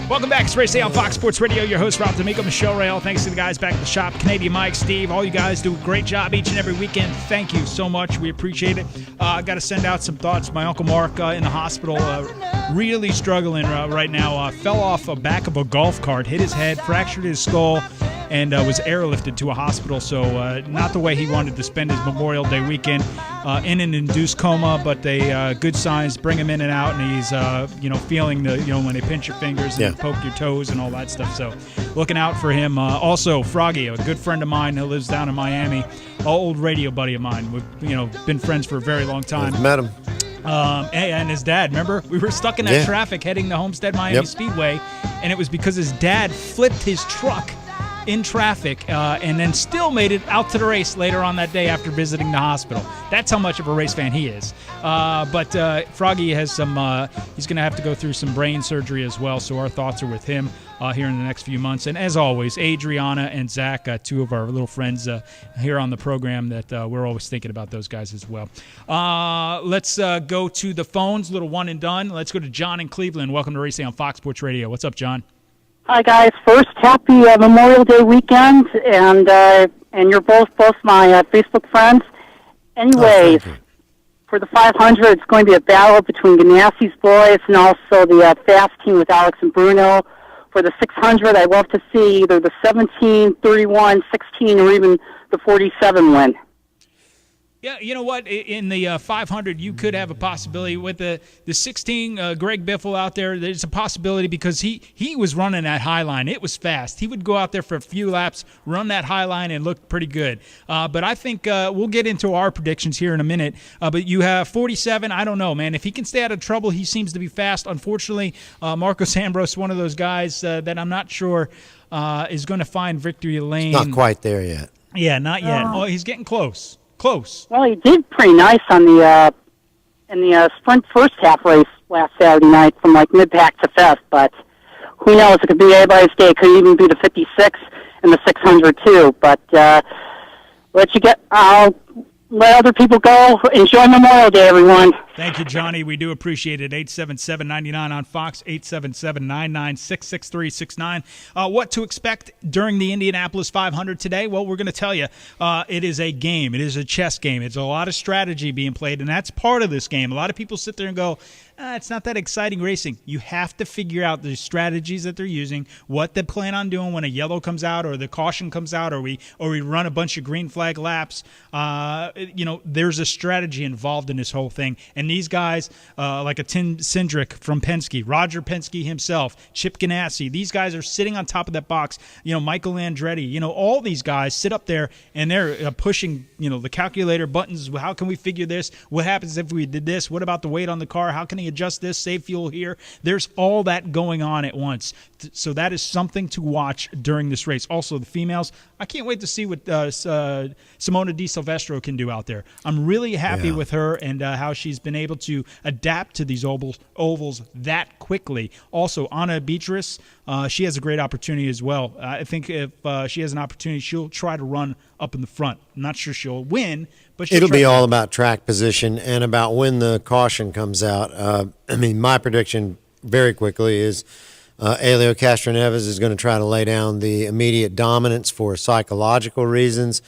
Welcome back. It's Race Day on Fox Sports Radio. Your host, D'Amico and Michele Rahal. Thanks to the guys back at the shop. Canadian Mike, Steve, all you guys do a great job each and every weekend. Thank you so much. We appreciate it. I got to send out some thoughts. My Uncle Mark in the hospital, really struggling right now. Fell off the back of a golf cart, hit his head, fractured his skull, and was airlifted to a hospital. So not the way he wanted to spend his Memorial Day weekend. In an induced coma, but they good signs. Bring him in and out, and he's feeling the when they pinch your fingers and poke your toes and all that stuff. So looking out for him. Also Froggy, a good friend of mine who lives down in Miami, an old radio buddy of mine. We've been friends for a very long time. I've met him. And his dad, remember? We were stuck in that traffic heading to Homestead Miami Speedway, and it was because his dad flipped his truck in traffic and then still made it out to the race later on that day after visiting the hospital. That's how much of a race fan he is. But Froggy has some he's going to have to go through some brain surgery as well, so our thoughts are with him here in the next few months. And as always, Adriana and Zach, two of our little friends here on the program that we're always thinking about those guys as well. Let's go to the phones, little one and done. Let's go to John in Cleveland. Welcome to Race Day on Fox Sports Radio. What's up, John? Hi guys. First, happy Memorial Day weekend, and you're both my Facebook friends. Anyways, for the 500, it's going to be a battle between Ganassi's boys and also the Fast team with Alex and Bruno. For the 600, I'd love to see either the 17, 31, 16, or even the 47 win. Yeah, you know what? In the 500, you could have a possibility. With the 16, Greg Biffle out there, there's a possibility because he was running that high line. It was fast. He would go out there for a few laps, run that high line, and look pretty good. But I think we'll get into our predictions here in a minute. But you have 47. I don't know, man. If he can stay out of trouble, he seems to be fast. Unfortunately, Marcos Ambrose, one of those guys that I'm not sure is going to find victory lane. It's not quite there yet. Yeah, not yet. Oh, he's getting close. Close. Well, he did pretty nice on in the sprint first half race last Saturday night from like mid-pack to fifth, but who knows? It could be anybody's day. It could even be the 56 and the 600 too. But I'll let other people go. Enjoy Memorial Day, everyone. Thank you, Johnny. We do appreciate it. 877-99 on Fox, 877-99-66369. What to expect during the Indianapolis 500 today? Well, we're going to tell you. It is a game. It is a chess game. It's a lot of strategy being played, and that's part of this game. A lot of people sit there and go, it's not that exciting racing. You have to figure out the strategies that they're using, what they plan on doing when a yellow comes out or the caution comes out or we run a bunch of green flag laps. There's a strategy involved in this whole thing. And these guys, like a Tim Cindric from Penske, Roger Penske himself, Chip Ganassi, these guys are sitting on top of that box. Michael Andretti, all these guys sit up there and they're pushing, the calculator buttons. How can we figure this? What happens if we did this? What about the weight on the car? How can he adjust this? Save fuel here. There's all that going on at once. So that is something to watch during this race. Also, the females, I can't wait to see what Simona Di Silvestro can do out there. I'm really happy with her and how she's been able to adapt to these ovals that quickly. Also, Anna Beatrice, she has a great opportunity as well. I think if she has an opportunity, she'll try to run up in the front. I'm not sure she'll win, but it'll be all about track position and about when the caution comes out. My prediction very quickly is Helio Castroneves is going to try to lay down the immediate dominance for psychological reasons,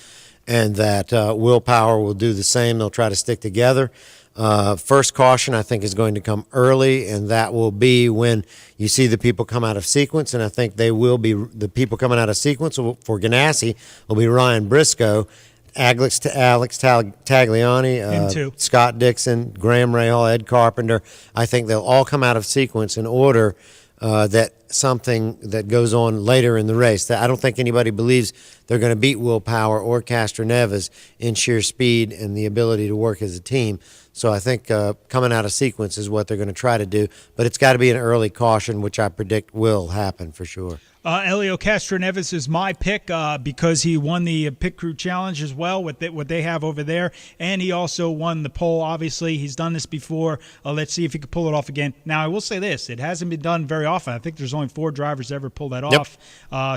and that willpower will do the same. They'll try to stick together. First caution, I think, is going to come early, and that will be when you see the people come out of sequence, and I think they will be the people coming out of sequence for Ganassi will be Ryan Briscoe, Alex Tagliani, Scott Dixon, Graham Rahal, Ed Carpenter. I think they'll all come out of sequence in order that something that goes on later in the race. I don't think anybody believes they're going to beat Willpower or Castroneves in sheer speed and the ability to work as a team. So I think coming out of sequence is what they're going to try to do. But it's got to be an early caution, which I predict will happen for sure. Helio Castroneves is my pick because he won the Pit Crew Challenge as well with what they have over there, and he also won the pole. Obviously, he's done this before. Let's see if he can pull it off again. Now, I will say this. It hasn't been done very often. I think there's only 4 drivers ever pull that off.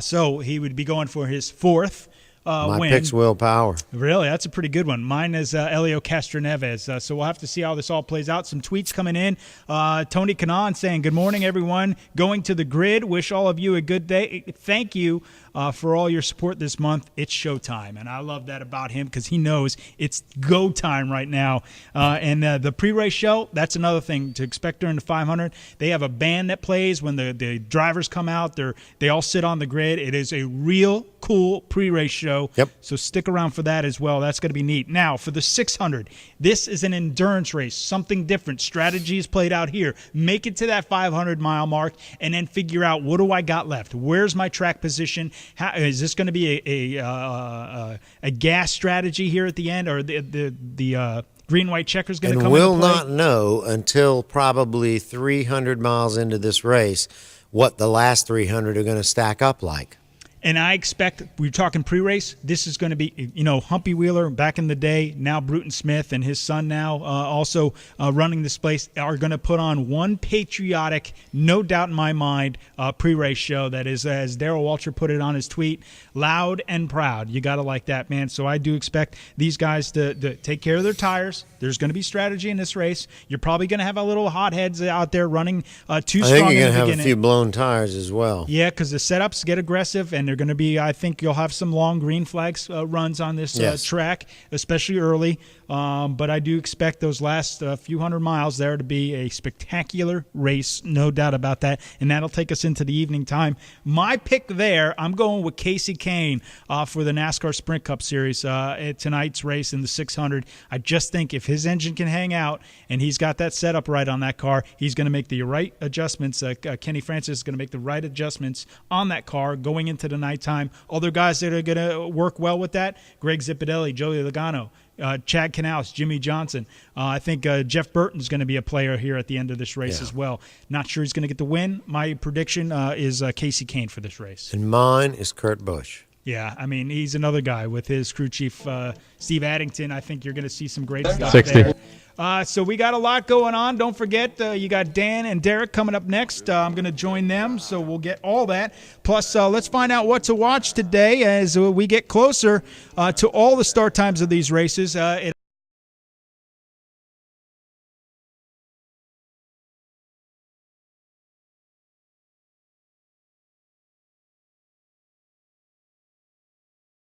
So he would be going for his 4th. My win. pick's Will Power. Really? That's a pretty good one. Mine is Elio Castroneves. So we'll have to see how this all plays out. Some tweets coming in. Tony Kanan saying, good morning, everyone. Going to the grid. Wish all of you a good day. Thank you for all your support this month. It's showtime. And I love that about him because he knows it's go time right now. And the pre-race show, that's another thing to expect during the 500. They have a band that plays when the drivers come out. They all sit on the grid. It is a real cool pre-race show. Yep. So stick around for that as well. That's going to be neat. Now, for the 600, this is an endurance race, something different. Strategy is played out here. Make it to that 500-mile mark and then figure out, what do I got left? Where's my track position? Is this going to be a gas strategy here at the end, or the green-white checker is going to come into play? And we'll not know until probably 300 miles into this race what the last 300 are going to stack up like. And I expect, we're talking pre-race, this is going to be, Humpy Wheeler back in the day, now Bruton Smith and his son now also running this place, are going to put on one patriotic, no doubt in my mind, pre-race show that is, as Darrell Walter put it on his tweet, loud and proud. You got to like that, man. So I do expect these guys to take care of their tires. There's going to be strategy in this race. You're probably going to have a little hotheads out there running too strong. I think you're going to have a few blown tires as well. Yeah, because the setups get aggressive, and they're going to be, I think you'll have some long green flags runs on this track, especially early. But I do expect those last few hundred miles there to be a spectacular race, no doubt about that, and that'll take us into the evening time. My pick there, I'm going with Casey Kane for the NASCAR Sprint Cup Series at tonight's race in the 600. I just think if his engine can hang out and he's got that setup right on that car, he's going to make the right adjustments. Kenny Francis is going to make the right adjustments on that car going into the nighttime. Other guys that are going to work well with that, Greg Zipadelli, Joey Logano, Chad Knaus, Jimmy Johnson. I think Jeff Burton's going to be a player here at the end of this race as well. Not sure he's going to get the win. My prediction is Casey Kane for this race. And mine is Kurt Busch. Yeah, I mean, he's another guy with his crew chief, Steve Addington. I think you're going to see some great stuff 60. there. So we got a lot going on. Don't forget, you got Dan and Derek coming up next. I'm going to join them, so we'll get all that. Plus, let's find out what to watch today as we get closer to all the start times of these races.